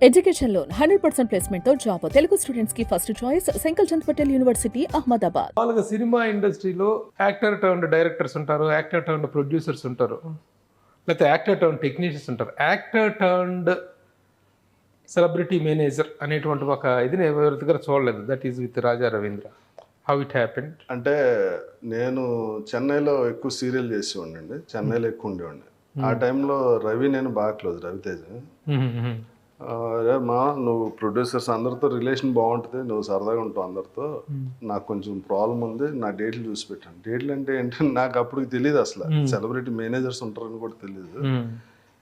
Education loan 100% placement తో job Telugu students కి first choice Sankalchand Patel university Ahmedabad. వాళ్ళకి సినిమా ఇండస్ట్రీలో యాక్టర్ టర్న్డ్ డైరెక్టర్స్ ఉంటారు, యాక్టర్ టర్న్డ్ ప్రొడ్యూసర్స్ ఉంటారు, లేకపోతే యాక్టర్ టర్న్ టెక్నీషియన్స్ ఉంటారు. యాక్టర్ టర్న్డ్ సెలబ్రిటీ మేనేజర్ అనేటువంటి ఒక ఇది నేను ఎవరి దగ్గర చూడలేదు. That is with Raja Ravindra. How it happened? అంటే నేను చెన్నైలో ఎక్కువ సీరియల్ చేసేవాడిని, చెన్నైలో ఎక్కువ ఉండేవాడిని. ఆ టైంలో రవి నేను బాగా క్లోజ్, రవితేజ. అరే మా నువ్వు ప్రొడ్యూసర్స్ అందరితో రిలేషన్ బాగుంటుంది, నువ్వు సరదాగా ఉంటావు అందరితో, నాకు కొంచెం ప్రాబ్లం ఉంది, నా డేట్లు చూసి పెట్టాను. డేట్లు అంటే ఏంటంటే నాకు అప్పుడు తెలియదు, అసలు సెలబ్రిటీ మేనేజర్స్ ఉంటారని కూడా తెలియదు.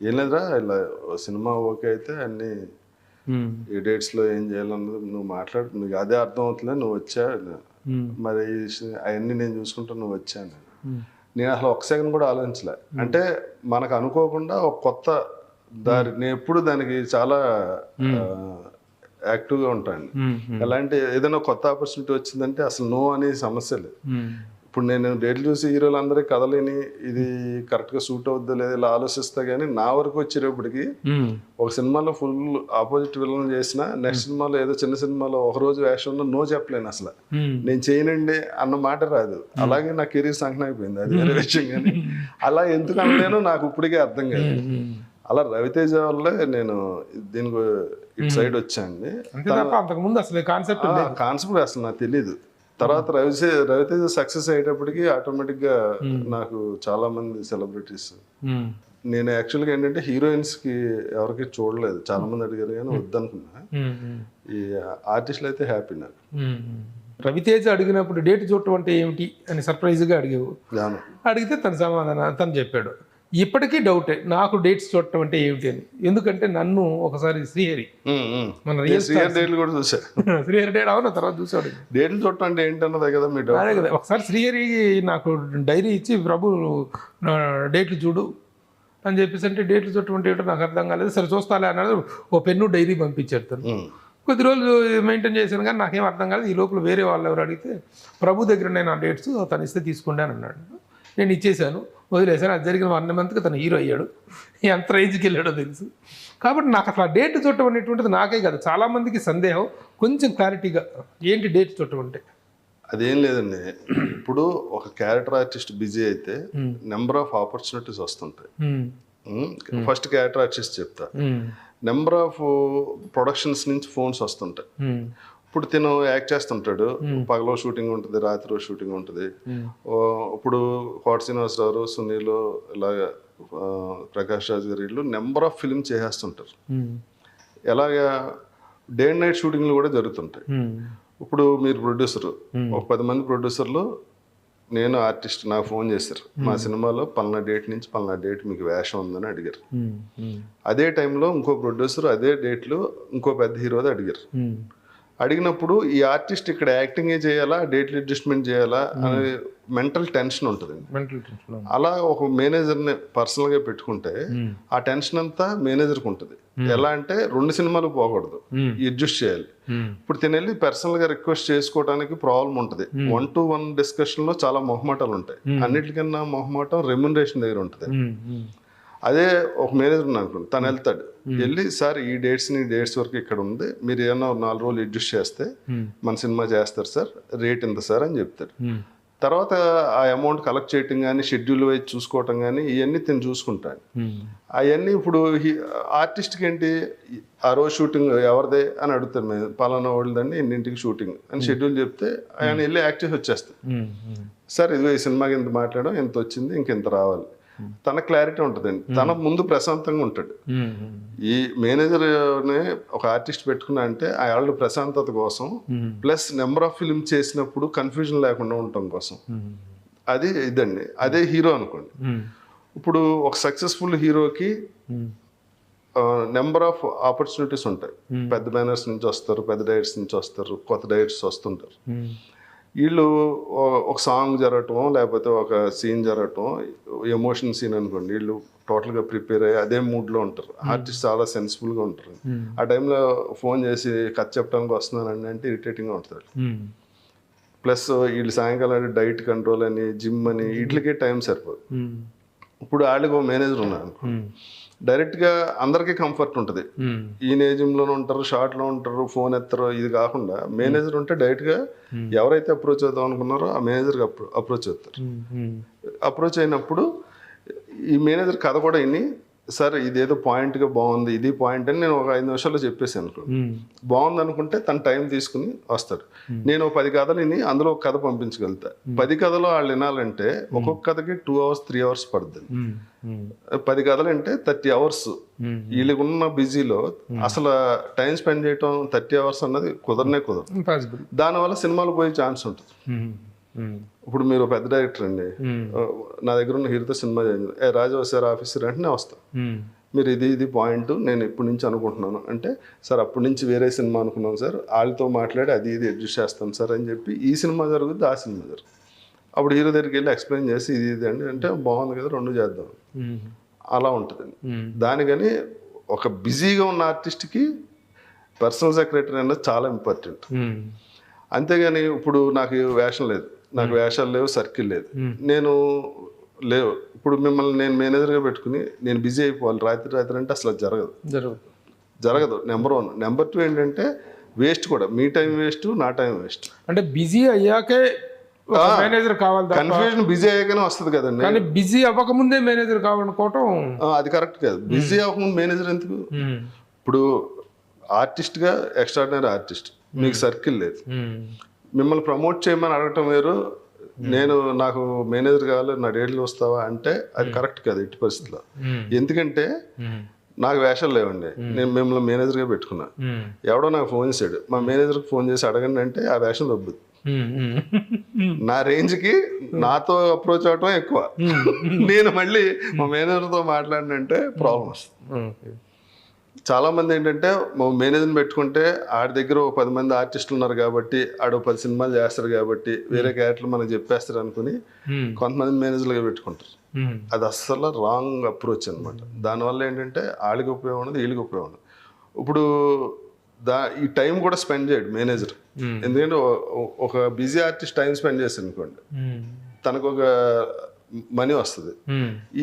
ఏం లేదురా ఇలా సినిమా ఓకే అయితే అన్ని ఈ డేట్స్లో ఏం చేయాలన్నది నువ్వు మాట్లాడు, నీకు అదే అర్థం అవుతుందిలే, నువ్వు వచ్చా మరి అవన్నీ నేను చూసుకుంటా, నువ్వు వచ్చాను. నేను అసలు ఒక సెకండ్ కూడా ఆలోచించలే. అంటే మనకు అనుకోకుండా ఒక కొత్త దారి, నేను ఎప్పుడు దానికి చాలా యాక్టివ్గా ఉంటాను. ఎలాంటి ఏదైనా కొత్త ఆపర్చునిటీ వచ్చిందంటే అసలు నో అనే సమస్య లేదు. ఇప్పుడు నేను డేట్లు చూసి హీరోలు అందరికీ కథలేని ఇది కరెక్ట్గా సూట్ అవుద్దో లేదా ఇలా ఆలోచిస్తా, కానీ నా వరకు వచ్చేటప్పటికి ఒక సినిమాలో ఫుల్ ఆపోజిట్ విలన్ చేసిన నెక్స్ట్ సినిమాలో ఏదో చిన్న సినిమాలో ఒక రోజు వేషంలో నో చెప్పలేను. అసలు నేను చేయనండి అన్న మాట రాదు. అలాగే నా కెరీర్ సంకనం అయిపోయింది, అది వేరే విషయం. కానీ అలా ఎందుకు అనలేనో నాకు ఇప్పటికే అర్థం కాదు. అలా రవితేజ వల్లే నేను దీనికి ఇటు సైడ్ వచ్చానండి. అంతకుముందు అసలు కాన్సెప్ట్ అసలు నాకు తెలీదు. తర్వాత రవితేజ సక్సెస్ అయ్యేటప్పటికి ఆటోమేటిక్గా నాకు చాలా మంది సెలబ్రిటీస్, నేను యాక్చువల్గా ఏంటంటే హీరోయిన్స్కి ఎవరికి చూడలేదు, చాలా మంది అడిగారు కానీ వద్దనుకున్నా. ఈ ఆర్టిస్టులు అయితే హ్యాపీ నాకు. రవితేజ అడిగినప్పుడు డేట్ చూడటం అంటే ఏమిటి అని సర్ప్రైజ్గా అడిగావు. అడిగితే తన సమాధానం తను చెప్పాడు. ఇప్పటికీ డౌటే నాకు డేట్స్ చూడటం అంటే ఏమిటి అని. ఎందుకంటే నన్ను ఒకసారి శ్రీహరి మన డేట్లు కూడా చూసా, శ్రీహరి డేట్ అవును తర్వాత చూసాడు. డేట్లు చూడటం అంటే ఏంటన్నదే కదా మీ డౌట్. అదే కదా, ఒకసారి శ్రీహరి నాకు డైరీ ఇచ్చి ప్రభు డేట్లు చూడు అని చెప్పేసి అంటే డేట్లు చూడటం అంటే ఏంటో నాకు అర్థం కాలేదు. సరే చూస్తాలే అన్నాడు. ఓ పెన్ను డైరీ పంపించాడు తను. కొద్ది రోజులు మెయింటైన్ చేశాను కానీ నాకేం అర్థం కాలేదు. ఈ లోపల వేరే వాళ్ళు ఎవరు అడిగితే ప్రభు దగ్గర నేను ఆ డేట్స్ తను ఇస్తే తీసుకోండి అని అన్నాడు. నేను ఇచ్చేసాను, వదిలేసాను. అది జరిగిన 1 మంత్కి తను హీరో అయ్యాడు. ఎంత రేంజ్కి వెళ్ళాడో తెలుసు. కాబట్టి నాకు అసలు ఆ డేట్ చూడటం అనేటువంటిది నాకే కదా చాలామందికి సందేహం. కొంచెం క్లారిటీగా ఏంటి డేట్ చూడటం అంటే? అదేం లేదండి, ఇప్పుడు ఒక క్యారెక్టర్ ఆర్టిస్ట్ బిజీ అయితే నెంబర్ ఆఫ్ ఆపర్చునిటీస్ వస్తుంటాయి. ఫస్ట్ క్యారెక్టర్ ఆర్టిస్ట్ చెప్తా, నెంబర్ ఆఫ్ ప్రొడక్షన్స్ నుంచి ఫోన్స్ వస్తుంటాయి. ఇప్పుడు తిను యాక్ట్ చేస్తుంటాడు, పగలో షూటింగ్ ఉంటుంది, రాత్రి షూటింగ్ ఉంటుంది. ఇప్పుడు కోట శ్రీనివాసరావు, సునీల్, ఇలాగ ప్రకాష్ రాజ్ గారు వీళ్ళు నెంబర్ ఆఫ్ ఫిల్మ్ చేసేస్తుంటారు. ఎలాగా డే అండ్ నైట్ షూటింగ్లు కూడా జరుగుతుంటాయి. ఇప్పుడు మీరు ప్రొడ్యూసర్, ఒక 10 మంది ప్రొడ్యూసర్లు, నేను ఆర్టిస్ట్, నాకు ఫోన్ చేశారు, మా సినిమాలో పలానా డేట్ నుంచి పలానా డేట్ మీకు వేషం ఉందని అడిగారు. అదే టైంలో ఇంకో ప్రొడ్యూసర్ అదే డేట్లో ఇంకో పెద్ద హీరోది అడిగారు. అడిగినప్పుడు ఈ ఆర్టిస్ట్ ఇక్కడ యాక్టింగే చేయాలా, డేట్లు అడ్జస్ట్మెంట్ చేయాలా అనే మెంటల్ టెన్షన్ ఉంటుంది. అలా ఒక మేనేజర్ని పర్సనల్గా పెట్టుకుంటే ఆ టెన్షన్ అంతా మేనేజర్కి ఉంటుంది. ఎలా అంటే 2 సినిమాలు పోకూడదు, అడ్జస్ట్ చేయాలి. ఇప్పుడు తినెళ్ళి పర్సనల్గా రిక్వెస్ట్ చేసుకోవడానికి ప్రాబ్లం ఉంటుంది. 1-to-1 డిస్కషన్లో చాలా మొహమాటాలు ఉంటాయి. అన్నిటికన్నా మొహమాటం రెమ్యునరేషన్ దగ్గర ఉంటుంది. అదే ఒక మేనేజర్ అనుకోండి, తను వెళ్తాడు, వెళ్ళి సార్ ఈ డేట్స్ వరకు ఇక్కడ ఉంది, మీరు ఏమన్నా 4 రోజులు అడ్జస్ట్ చేస్తే మన సినిమా చేస్తారు సార్, రేట్ ఎంత సార్ అని చెప్తాడు. తర్వాత ఆ అమౌంట్ కలెక్ట్ చేయటం కానీ, షెడ్యూల్ వైజ్ చూసుకోవటం కానీ ఇవన్నీ తిని చూసుకుంటాను. అవన్నీ ఇప్పుడు ఆర్టిస్ట్కి ఏంటి, ఆ రోజు షూటింగ్ ఎవరిదే అని అడుగుతారు, మేము పలానా వాళ్ళదండి ఎన్నింటికి షూటింగ్ అని షెడ్యూల్ చెప్తే ఆయన వెళ్ళి యాక్ట్ చేసి వచ్చేస్తాడు. సార్ ఇదిగో ఈ సినిమాకి ఎంత మాట్లాడడం, ఎంత వచ్చింది, ఇంకెంత రావాలి, తన క్లారిటీ ఉంటుందండి. తన ముందు ప్రశాంతంగా ఉంటాడు. ఈ మేనేజర్ని ఒక ఆర్టిస్ట్ పెట్టుకున్నా అంటే వాళ్ళ ప్రశాంతత కోసం, ప్లస్ నెంబర్ ఆఫ్ ఫిల్మ్ చేసినప్పుడు కన్ఫ్యూజన్ లేకుండా ఉండటం కోసం. అది ఇదండి. అదే హీరో అనుకోండి, ఇప్పుడు ఒక సక్సెస్ఫుల్ హీరోకి నెంబర్ ఆఫ్ ఆపర్చునిటీస్ ఉంటాయి. పెద్ద బ్యానర్స్ నుంచి వస్తారు, పెద్ద డైరెక్టర్స్ నుంచి వస్తారు, కొత్త డైరెక్టర్స్ వస్తుంటారు. వీళ్ళు ఒక సాంగ్ జరగటం, లేకపోతే ఒక సీన్ జరగటం, ఎమోషన్ సీన్ అనుకోండి, వీళ్ళు టోటల్గా ప్రిపేర్ అయ్యి అదే మూడ్లో ఉంటారు. ఆర్టిస్ట్ చాలా సెన్సిబుల్గా ఉంటారు. ఆ టైంలో ఫోన్ చేసి కథ చెప్పడానికి వస్తున్నానండి అంటే ఇరిటేటింగ్గా ఉంటారు. ప్లస్ వీళ్ళు సాయంకాలం డైట్ కంట్రోల్ అని, జిమ్ అని, వీటికే టైం సరిపోదు. ఇప్పుడు వాళ్ళకి ఒక మేనేజర్ ఉన్నారు అనుకో, డైరెక్ట్గా అందరికీ కంఫర్ట్ ఉంటుంది. ఈ నేజింగ్లోనే ఉంటారు, షార్ట్లో ఉంటారు, ఫోన్ ఎత్తరు. ఇది కాకుండా మేనేజర్ ఉంటే డైరెక్ట్గా ఎవరైతే అప్రోచ్ అవుతాం అనుకున్నారో ఆ మేనేజర్కి అప్రోచ్ అవుతారు. అప్రోచ్ అయినప్పుడు ఈ మేనేజర్ కథ కూడా విని, సార్ ఇదేదో పాయింట్గా బాగుంది, ఇది పాయింట్ అని నేను ఒక 5 నిమిషాల్లో చెప్పేసి అనుకో, బాగుంది అనుకుంటే తన టైం తీసుకుని వస్తాడు. నేను 10 కథలు విని అందులో ఒక కథ పంపించగలుగుతా. 10 కథలు వాళ్ళు వినాలంటే ఒక్కొక్క కథకి 2 hours 3 hours పడుతుంది. 10 కథలు అంటే 30 hours. వీళ్ళకి ఉన్న బిజీలో అసలు టైం స్పెండ్ చేయటం 30 hours అన్నది కుదరదు. దానివల్ల సినిమాలు పోయే ఛాన్స్ ఉంటుంది. ఇప్పుడు మీరు పెద్ద డైరెక్టర్ అండి, నా దగ్గర ఉన్న హీరోతో సినిమా రాజు సార్ ఆఫీసర్ అంటే నేను వస్తాను, మీరు ఇది పాయింట్ నేను ఇప్పటి నుంచి అనుకుంటున్నాను అంటే, సార్ అప్పటి నుంచి వేరే సినిమా అనుకున్నాను సార్, వాళ్ళతో మాట్లాడి అది అడ్జస్ట్ చేస్తాను సార్ అని చెప్పి ఈ సినిమా జరుగుతుంది, ఆ సినిమా జరుగుతుంది. అప్పుడు హీరో దగ్గరికి వెళ్ళి ఎక్స్ప్లెయిన్ చేసి ఇది అండి అంటే, బాగుంది కదా 2 చేద్దాం, అలా ఉంటుందండి. దానికని ఒక బిజీగా ఉన్న ఆర్టిస్ట్కి పర్సనల్ సెక్రటరీ అనేది చాలా ఇంపార్టెంట్. అంతేగాని ఇప్పుడు నాకు వేషం లేదు, నాకు వేషాలు లేవు, సర్కిల్ లేదు, నేను లేవు, ఇప్పుడు మిమ్మల్ని నేను మేనేజర్గా పెట్టుకుని నేను బిజీ అయిపోవాలి రాత్రి అంటే అసలు జరగదు. నెంబర్ 1. నెంబర్ 2 ఏంటంటే వేస్ట్ కూడా, మీ టైం వేస్ట్, నా టైం వేస్ట్. అంటే బిజీ అయ్యాకే మేనేజర్ కావాలి, కన్ఫ్యూజన్ బిజీ అయ్యాకనే వస్తుంది కదండి. కానీ బిజీ అవ్వకముందే మేనేజర్ కావాలనుకోవటం అది కరెక్ట్ కాదు. బిజీ అవ్వకముందు మేనేజర్ ఎందుకు? ఇప్పుడు ఆర్టిస్ట్గా ఎక్స్ట్రాడినరీ ఆర్టిస్ట్, మీకు సర్కిల్ లేదు, మిమ్మల్ని ప్రమోట్ చేయమని అడగటం వేరు, నాకు మేనేజర్ కావాలి, నా డేట్లు వస్తావా అంటే అది కరెక్ట్ కాదు ఎట్టి పరిస్థితిలో. ఎందుకంటే నాకు వేషాలు లేవండి, నేను మిమ్మల్ని మేనేజర్గా పెట్టుకున్నా, ఎవడో నాకు ఫోన్ చేశాడు, మా మేనేజర్కి ఫోన్ చేసి అడగండి అంటే ఆ వేషం దొబ్బుద్ది. నా రేంజ్కి నాతో అప్రోచ్ అవటం ఎక్కువ, నేను మళ్ళీ మా మేనేజర్తో మాట్లాడినంటే ప్రాబ్లం వస్తుంది. చాలా మంది ఏంటంటే మేనేజర్ని పెట్టుకుంటే ఆడి దగ్గర 10 మంది ఆర్టిస్టులు ఉన్నారు కాబట్టి, ఆడు 10 సినిమాలు చేస్తారు కాబట్టి వేరే క్యారెక్టర్లు మనకు చెప్పేస్తారు అనుకుని కొంతమంది మేనేజర్లుగా పెట్టుకుంటారు. అది అస్సలు రాంగ్ అప్రోచ్ అనమాట. దానివల్ల ఏంటంటే వాళ్ళకి ఉపయోగం ఉండదు, వీళ్ళకి ఉపయోగం ఉండదు. ఇప్పుడు ఈ టైం కూడా స్పెండ్ చేయడు మేనేజర్. ఎందుకంటే ఒక బిజీ ఆర్టిస్ట్ టైం స్పెండ్ చేస్తాడు అనుకోండి, తనకు ఒక మనీ వస్తుంది.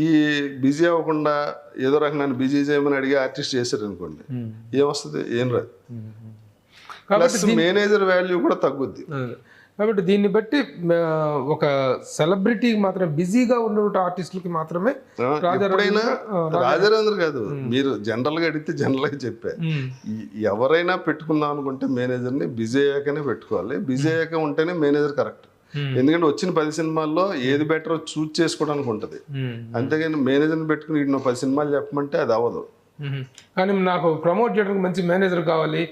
ఈ బిజీ అవ్వకుండా ఏదో రకంగా నన్ను బిజీ చేయమని అడిగి ఆర్టిస్ట్ చేశారు అనుకోండి, ఏమొస్తుంది? ఏం రాదు. ప్లస్ మేనేజర్ వాల్యూ కూడా తగ్గుద్ది. కాబట్టి దీన్ని బట్టి ఒక సెలబ్రిటీకి మాత్రం బిజీగా ఉన్న ఆర్టిస్టులకి మాత్రమే ఎప్పుడైనా రాజారేంద్ర కాదు, మీరు జనరల్గా అడిగితే జనరల్గా చెప్పా, ఎవరైనా పెట్టుకుందాం అనుకుంటే మేనేజర్ని బిజీ అయ్యాకనే పెట్టుకోవాలి. బిజీ అయ్యాక ఉంటేనే మేనేజర్ కరెక్ట్. ఎందుకంటే వచ్చిన 10 సినిమాల్లో ఏది బెటర్ చూజ్ చేసుకోవడానికి ఉంటుంది. అంతేగాని మేనేజర్ని పెట్టుకుని వీటిని 10 సినిమాలు చెప్పమంటే అది అవ్వదు. కానీ నాకు ప్రమోట్ చేయడానికి మంచి మేనేజర్ కావాలి,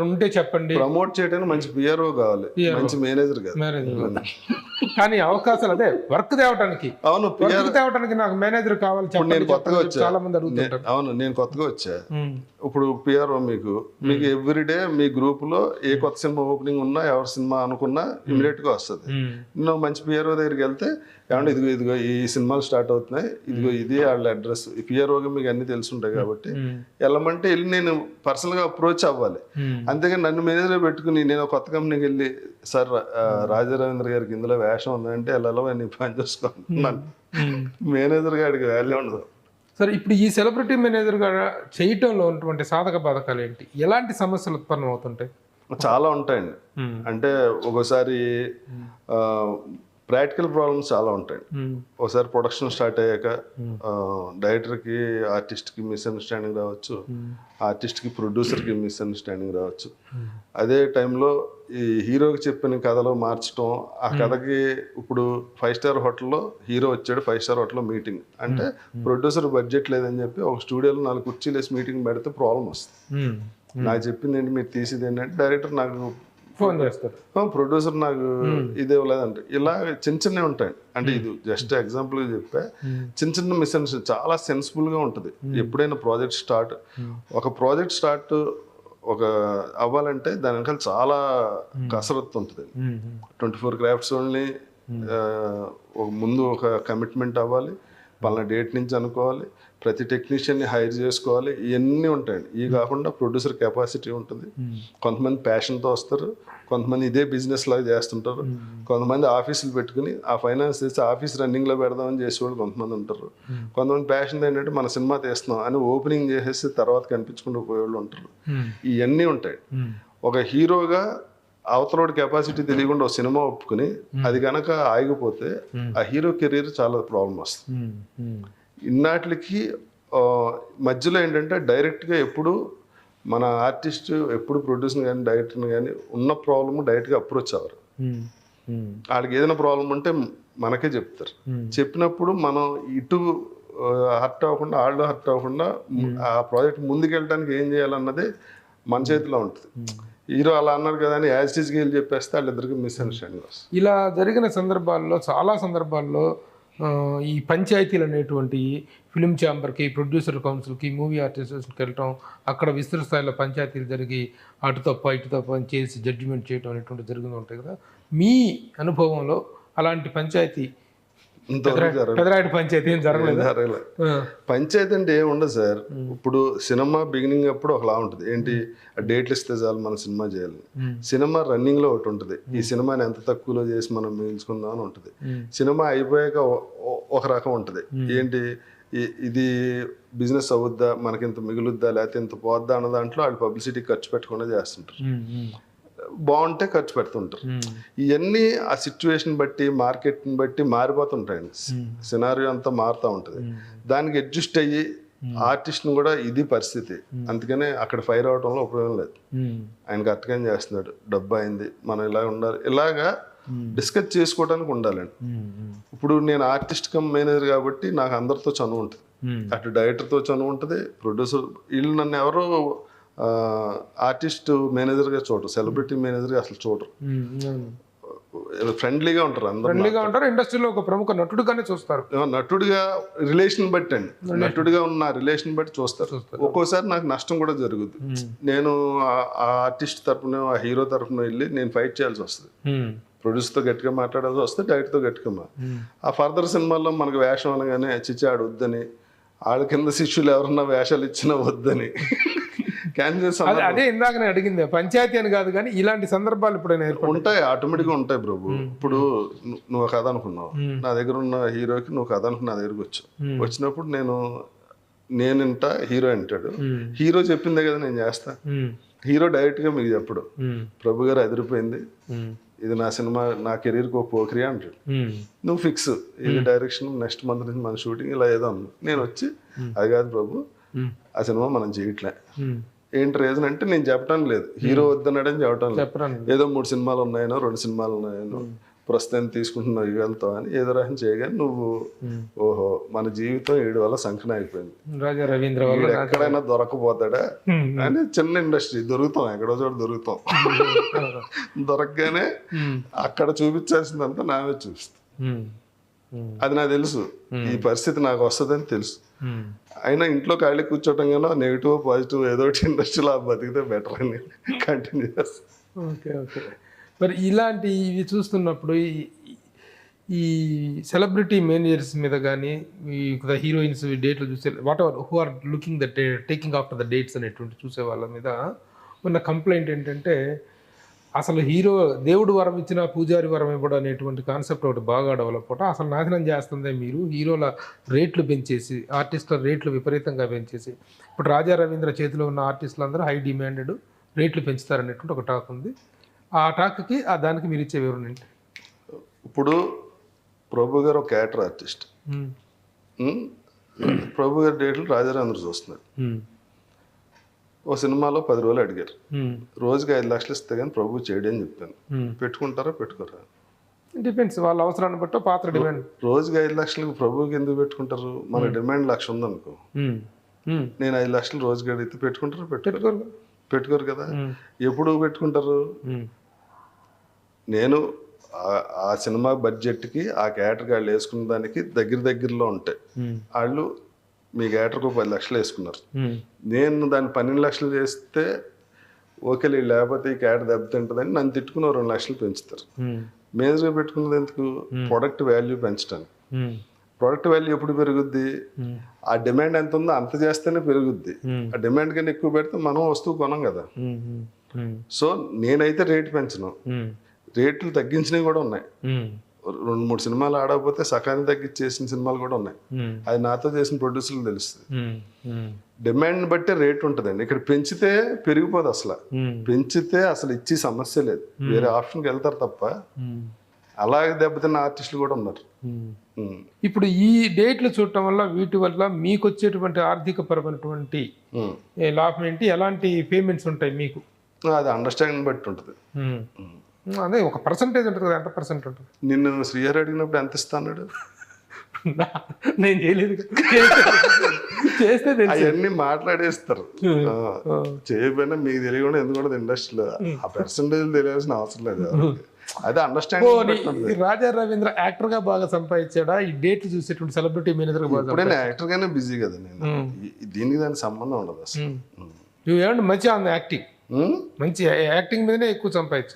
ఉంటే చెప్పండి. ప్రమోట్ చేయడానికి మంచి పిఆర్ఓ కావాలి, మంచి మేనేజర్ కాదు. కానీ అవకాశాలు అదే వర్క్ తేవడానికి. అవును, తేవడానికి నాకు మేనేజర్ కావాలి. నేను కొత్తగా వచ్చా, చాలా మంది అడుగుతుంటారు. అవును, నేను కొత్తగా వచ్చా. ఇప్పుడు పిఆర్ఓ మీకు ఎవ్రీడే మీ గ్రూప్ లో ఏ కొత్త సినిమా ఓపెనింగ్ ఉన్నా, ఎవరి సినిమా అనుకున్నా ఇమీడియట్ గా వస్తుంది. నువ్వు మంచి పిఆర్ఓ దగ్గరికి వెళ్తే, ఏమంటే ఇదిగో ఈ సినిమాలు స్టార్ట్ అవుతున్నాయి, ఇదిగో ఇది వాళ్ళ అడ్రస్, ఈ పిఆర్ఓగా మీకు అన్ని తెలుసుంటాయి కాబట్టి వెళ్ళమంటే వెళ్ళి నేను పర్సనల్ గా అప్రోచ్ అవ్వాలి. అంతేగాని నన్ను మేనేజర్ పెట్టుకుని నేను కొత్త కంపెనీకి వెళ్ళి, సార్ రాజారవీంద్ర గారికి ఇందులో వేషం ఉందంటే వెళ్ళలో నీ పని చూసుకుంటున్నాను, మేనేజర్ గారికి వాల్యూ ఉండదు. సరే, ఇప్పుడు ఈ సెలబ్రిటీ మేనేజర్ గా చేయటంలో ఉన్నటువంటి సాధక బాధకాలు ఏంటి? ఎలాంటి సమస్యలు ఉత్పన్నం అవుతుంటాయి? చాలా ఉంటాయండి. అంటే ఒకసారి ప్రాక్టికల్ ప్రాబ్లమ్స్ చాలా ఉంటాయి. ఒకసారి ప్రొడక్షన్ స్టార్ట్ అయ్యాక డైరెక్టర్కి ఆర్టిస్ట్కి మిస్అండర్స్టాండింగ్ రావచ్చు, ఆర్టిస్ట్కి ప్రొడ్యూసర్కి మిస్అండర్స్టాండింగ్ రావచ్చు. అదే టైంలో ఈ హీరోకి చెప్పిన కథలో మార్చడం, ఆ కథకి ఇప్పుడు 5 స్టార్ హోటల్లో హీరో వచ్చాడు, 5 స్టార్ హోటల్లో మీటింగ్ అంటే ప్రొడ్యూసర్ బడ్జెట్ లేదని చెప్పి ఒక స్టూడియోలో 4 కుర్చీలు వేసి మీటింగ్ పెడితే ప్రాబ్లం వస్తుంది. నాకు చెప్పింది ఏంటి, మీరు తీసేది ఏంటంటే డైరెక్టర్ నాకు ఫోన్ చేస్తారు, ప్రొడ్యూసర్ నాకు ఇది ఇవ్వలేదంటే, ఇలా చిన్న చిన్నవి ఉంటాయి. అంటే ఇది జస్ట్ ఎగ్జాంపుల్గా చెప్పా, చిన్న చిన్న మిస్అండర్స్టాండింగ్ చాలా సెన్సిబుల్గా ఉంటుంది. ఎప్పుడైనా ఒక ప్రాజెక్ట్ స్టార్ట్ అవ్వాలంటే దాని వెనకాల చాలా కసరత్తు ఉంటుంది. 24 క్రాఫ్ట్స్ ఓన్లీ ముందు ఒక కమిట్మెంట్ అవ్వాలి, పలానా డేట్ నుంచి అనుకోవాలి, ప్రతి టెక్నీషియన్ని హైర్ చేసుకోవాలి, ఇవన్నీ ఉంటాయండి. ఇవి కాకుండా ప్రొడ్యూసర్ కెపాసిటీ ఉంటుంది. కొంతమంది ప్యాషన్తో వస్తారు, కొంతమంది ఇదే బిజినెస్ లాగా చేస్తుంటారు, కొంతమంది ఆఫీసులు పెట్టుకుని ఆ ఫైనాన్స్ చేసి ఆఫీస్ రన్నింగ్లో పెడదామని చేసేవాళ్ళు కొంతమంది ఉంటారు. కొంతమంది ప్యాషన్ ఏంటంటే మన సినిమా తీస్తున్నాం అని ఓపెనింగ్ చేసేసి తర్వాత కనిపించుకుంటూ పోయేవాళ్ళు ఉంటారు. ఇవన్నీ ఉంటాయి. ఒక హీరోగా అవతలోడి కెపాసిటీ తెలియకుండా ఒక సినిమా ఒప్పుకుని అది కనుక ఆగిపోతే ఆ హీరో కెరీర్ చాలా ప్రాబ్లం వస్తుంది. ఇన్నాటికి మధ్యలో ఏంటంటే డైరెక్ట్గా ఎప్పుడు మన ఆర్టిస్ట్ ఎప్పుడు ప్రొడ్యూసర్ కానీ డైరెక్టర్ని కానీ ఉన్న ప్రాబ్లమ్ డైరెక్ట్గా అప్రోచ్ అవ్వరు. వాళ్ళకి ఏదైనా ప్రాబ్లం ఉంటే మనకే చెప్తారు. చెప్పినప్పుడు మనం ఇటు హర్ట్ అవ్వకుండా వాళ్ళు హర్ట్ అవ్వకుండా ఆ ప్రాజెక్ట్ ముందుకెళ్ళడానికి ఏం చేయాలన్నది మన చేతిలో ఉంటుంది. హీరో అలా అన్నారు కదా అని యాజ్ టీజ్కి వెళ్ళి చెప్పేస్తే వాళ్ళిద్దరికి మిస్అండర్స్టాండింగ్ వస్తుంది. ఇలా జరిగిన సందర్భాల్లో చాలా సందర్భాల్లో ఈ పంచాయతీలు అనేటువంటి ఫిలిం ఛాంబర్కి, ప్రొడ్యూసర్ కౌన్సిల్కి, మూవీ ఆర్టిస్ట్కి వెళ్ళటం, అక్కడ విస్తృత స్థాయిలో పంచాయతీలు జరిగి అటు తప్ప ఇటు తప్ప అని చేసి జడ్జిమెంట్ చేయడం అనేటువంటి జరుగుతూ ఉంటాయి కదా. మీ అనుభవంలో అలాంటి పంచాయతీ పెదరాయుడు పంచాయతీ ఏం జరగలేదు? పంచాయతీ అంటే ఏమి ఉండదు సార్. ఇప్పుడు సినిమా బిగినింగ్ అప్పుడు ఒకలా ఉంటుంది. ఏంటి, డేట్లు ఇస్తే చాలు మన సినిమా చేయాలి. సినిమా రన్నింగ్ లో ఒకటి ఉంటుంది, ఈ సినిమాని ఎంత తక్కువలో చేసి మనం మిగిల్చుకుందాం అని ఉంటుంది. సినిమా అయిపోయాక ఒక రకం ఉంటుంది, ఏంటి ఇది బిజినెస్ అవుద్దా, మనకింత మిగులుద్దా లేకపోతే ఇంత పోద్దా అన్న దాంట్లో వాళ్ళు పబ్లిసిటీ ఖర్చు పెట్టకుండా చేస్తుంటారు. బాగుంటే ఖర్చు పెడుతుంటారు. ఇవన్నీ ఆ సిచ్యువేషన్ బట్టి మార్కెట్ని బట్టి మారిపోతుంటాయండి. సినారియో అంతా మారుతూ ఉంటుంది. దానికి అడ్జస్ట్ అయ్యి ఆర్టిస్ట్ని కూడా ఇది పరిస్థితి, అందుకనే అక్కడ ఫైర్ అవడంలో ఉపయోగం లేదు. ఆయన కరెక్ట్గానే చేస్తున్నాడు, డబ్బు అయింది, మనం ఇలా ఉండాలి, ఇలాగా డిస్కస్ చేసుకోవడానికి ఉండాలండి. ఇప్పుడు నేను ఆర్టిస్ట్ కమ్ మేనేజర్ కాబట్టి నాకు అందరితో చనువు ఉంటుంది. అటు డైరెక్టర్తో చనువు ఉంటుంది, ప్రొడ్యూసర్, వీళ్ళు నన్ను ఎవరో ఆర్టిస్ట్ మేనేజర్గా చూడరు, సెలబ్రిటీ మేనేజర్గా అసలు చూడరు. ఫ్రెండ్లీగా ఉంటారు, అందరూ ఇండస్ట్రీలో ఒక ప్రముఖ నటుడుగానే చూస్తారు. నటుడిగా రిలేషన్ బట్టి అండి, నటుడిగా ఉన్న రిలేషన్ బట్టి చూస్తారు. ఒక్కోసారి నాకు నష్టం కూడా జరుగుతుంది. నేను ఆ ఆర్టిస్ట్ తరఫున, ఆ హీరో తరఫున వెళ్ళి నేను ఫైట్ చేయాల్సి వస్తుంది. ప్రొడ్యూసర్తో గట్టిగా మాట్లాడాల్సి వస్తే, డైరెక్టర్తో గట్టిగా ఆ ఫర్దర్ సినిమాల్లో మనకు వేషం అనగానే చిచ్చి ఆడు వద్దని, వాళ్ళ కింద శిష్యులు ఎవరన్నా వేషాలు ఇచ్చినా వద్దని అదే ఇందాక నేను అడిగింది. పంచాయతీ అని కాదు కానీ ఇలాంటి సందర్భాలు ఇప్పుడైనా ఉంటాయి, ఆటోమేటిక్గా ఉంటాయి ప్రభు. ఇప్పుడు నువ్వు కథ అనుకున్నావు, నా దగ్గర ఉన్న హీరోకి నువ్వు కథ అనుకుని నా దగ్గరకు వచ్చినప్పుడు నేనింటా, హీరో అంటాడు. హీరో చెప్పిందే కదా నేను చేస్తా. హీరో డైరెక్ట్గా మీకు చెప్పడు, ప్రభు గారు అదిరిపోయింది, ఇది నా సినిమా, నా కెరీర్కి ఒక పోక్రియా అంటాడు. నువ్వు ఫిక్స్, ఇది డైరెక్షన్, నెక్స్ట్ మంత్ నుంచి మన షూటింగ్, ఇలా ఏదో అన్నా. నేను వచ్చి అది కాదు ప్రభు, ఆ సినిమా మనం చేయట్లే. ఏంటి రీజన్ అంటే నేను చెప్పడం లేదు, హీరో వద్దన్నాడని చెప్పడం లేదు, ఏదో 3 సినిమాలు ఉన్నాయనో 2 సినిమాలు ఉన్నాయనో ప్రస్తుతం తీసుకుంటున్నావు ఇవ్వగలుగుతావు అని ఏదో రకం చేయగానే నువ్వు ఓహో మన జీవితం 7 వల్ల సంకటం అయిపోయింది, రాజా రవీంద్ర వల్ల ఎక్కడైనా దొరకపోతాడా అని. చిన్న ఇండస్ట్రీ, దొరుకుతాం ఎక్కడో చోట దొరుకుతాం. దొరకగానే అక్కడ చూపించాల్సిందంతా నామే చూపిస్తాం. అది నాకు తెలుసు, ఈ పరిస్థితి నాకు వస్తుందని తెలుసు. అయినా ఇంట్లో ఖాళీ కూర్చోవటం కన్నా నెగిటివ్ పాజిటివ్ ఏదో ఒకటి ఇండస్ట్రీలో బతికితే బెటర్ అని కంటిన్యూ చేస్తాను. Okay okay. మరి ఇలాంటి ఇవి చూస్తున్నప్పుడు ఈ సెలబ్రిటీ మేనేజర్స్ మీద కానీ, ఈ హీరోయిన్స్ డేట్లు చూసే whatever who are looking the taking after the dates అనేటువంటి చూసే వాళ్ళ మీద ఉన్న కంప్లైంట్ ఏంటంటే, అసలు హీరో దేవుడు వరం ఇచ్చిన పూజారి వరం ఇవ్వడం అనేటువంటి కాన్సెప్ట్ ఒకటి బాగా డెవలప్ అవటం, అసలు నాశనం చేస్తుందే మీరు. హీరోల రేట్లు పెంచేసి, ఆర్టిస్టుల రేట్లు విపరీతంగా పెంచేసి, ఇప్పుడు రాజా రవీంద్ర చేతిలో ఉన్న ఆర్టిస్టులు అందరూ హై డిమాండెడ్, రేట్లు పెంచుతారనేటువంటి ఒక టాక్ ఉంది. ఆ టాక్కి దానికి మీరు ఇచ్చే వివరణ ఏంటి? ఇప్పుడు ప్రభు గారు ఒక క్యారెక్టర్ ఆర్టిస్ట్, ప్రభు గారి డేట్లు రాజా రవీంద్ర చూస్తున్నారు. ఓ సినిమాలో 10 రోజులు అడిగారు, రోజుకి 5 లక్షలు ఇస్తే కానీ ప్రభు చేయడం అని చెప్పాను. పెట్టుకుంటారా పెట్టుకోరా? డిపెండ్స్, వాళ్ళ అవసరాన్ని బట్టి పాత్ర డిమాండ్. రోజుకి 5 లక్షలకు ప్రభుకి ఎందుకు పెట్టుకుంటారు? మన డిమాండ్ 1,00,000 ఉందనుకో, నేను 5 లక్షలు రోజుకి అడిగితే పెట్టుకుంటారు? పెట్టుకోరు కదా. ఎప్పుడు పెట్టుకుంటారు? నేను ఆ సినిమా బడ్జెట్కి ఆ క్యారెక్టర్కి వాళ్ళు వేసుకున్న దానికి దగ్గరలో ఉంటాయి. వాళ్ళు మీ క్యారెక్టర్కి 10 లక్షలు వేసుకున్నారు, నేను దాన్ని 12 లక్షలు చేస్తే ఓకే లేకపోతే ఈ క్యారెక్టర్ దెబ్బతింటుందని నన్ను తిట్టుకుని 2 లక్షలు పెంచుతారు. మేనేజర్గా పెట్టుకున్నది ఎందుకు? ప్రొడక్ట్ వాల్యూ పెంచడానికి. ప్రొడక్ట్ వాల్యూ ఎప్పుడు పెరుగుద్ది, ఆ డిమాండ్ ఎంత ఉందో అంత చేస్తేనే పెరుగుద్ది. ఆ డిమాండ్ కన్నా ఎక్కువ పెడితే మనం వస్తువు కొనం కదా. సో నేనైతే రేటు పెంచను, రేట్లు తగ్గించినవి కూడా ఉన్నాయి. 2-3 సినిమాలు ఆడకపోతే సకాన్ని తగ్గించేసిన సినిమాలు కూడా ఉన్నాయి. అది నాతో చేసిన ప్రొడ్యూసర్లు తెలుస్తుంది. డిమాండ్ బట్టి రేట్ ఉంటుందండి. ఇక్కడ పెంచితే పెరిగిపోదు, అసలు పెంచితే అసలు ఇచ్చి సమస్య లేదు, వేరే ఆప్షన్కి వెళ్తారు తప్ప. అలాగే దెబ్బతిన్న ఆర్టిస్టులు కూడా ఉన్నారు. ఇప్పుడు ఈ డేట్లు చూడటం వల్ల వీటి వల్ల మీకు వచ్చేటువంటి ఆర్థిక పరమైనటువంటి లాభం ఏంటి, ఎలాంటి పేమెంట్స్ ఉంటాయి మీకు? అది అండర్స్టాండింగ్ బట్టి ఉంటుంది. అదే ఒక పర్సంటేజ్ ఉంటుంది కదా, ఎంత పర్సెంట్ ఉంటుంది? నిన్ను శ్రీహరి అడిగినప్పుడు ఎంత ఇస్తాడు? నేను చేయలేదు, చేస్తే అవన్నీ మాట్లాడేస్తారు. చేయకపోయినా మీకు తెలియకుండా ఎందుకంటే ఇండస్ట్రీలో ఆ పర్సంటేజ్ తెలియాల్సిన అవసరం లేదు. అదే అండర్స్టాండింగ్. రాజా రవీంద్ర యాక్టర్ గా బాగా సంపాదించాడా, ఈ డేట్లు చూసేటువంటి సెలబ్రిటీ మేనేజర్ గా? ఎప్పుడైనా యాక్టర్ గానే బిజీ కదా నేను, దీనికి దానికి సంబంధం ఉండదు అసలు. ఏమంటే మంచి యాక్టింగ్, మంచి యాక్టింగ్ మీదనే ఎక్కువ సంపాదించు.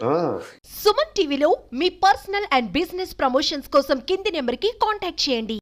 సుమన్ టీవీలో మీ పర్సనల్ అండ్ బిజినెస్ ప్రమోషన్స్ కోసం కింది నెంబర్కి కాంటాక్ట్ చేయండి.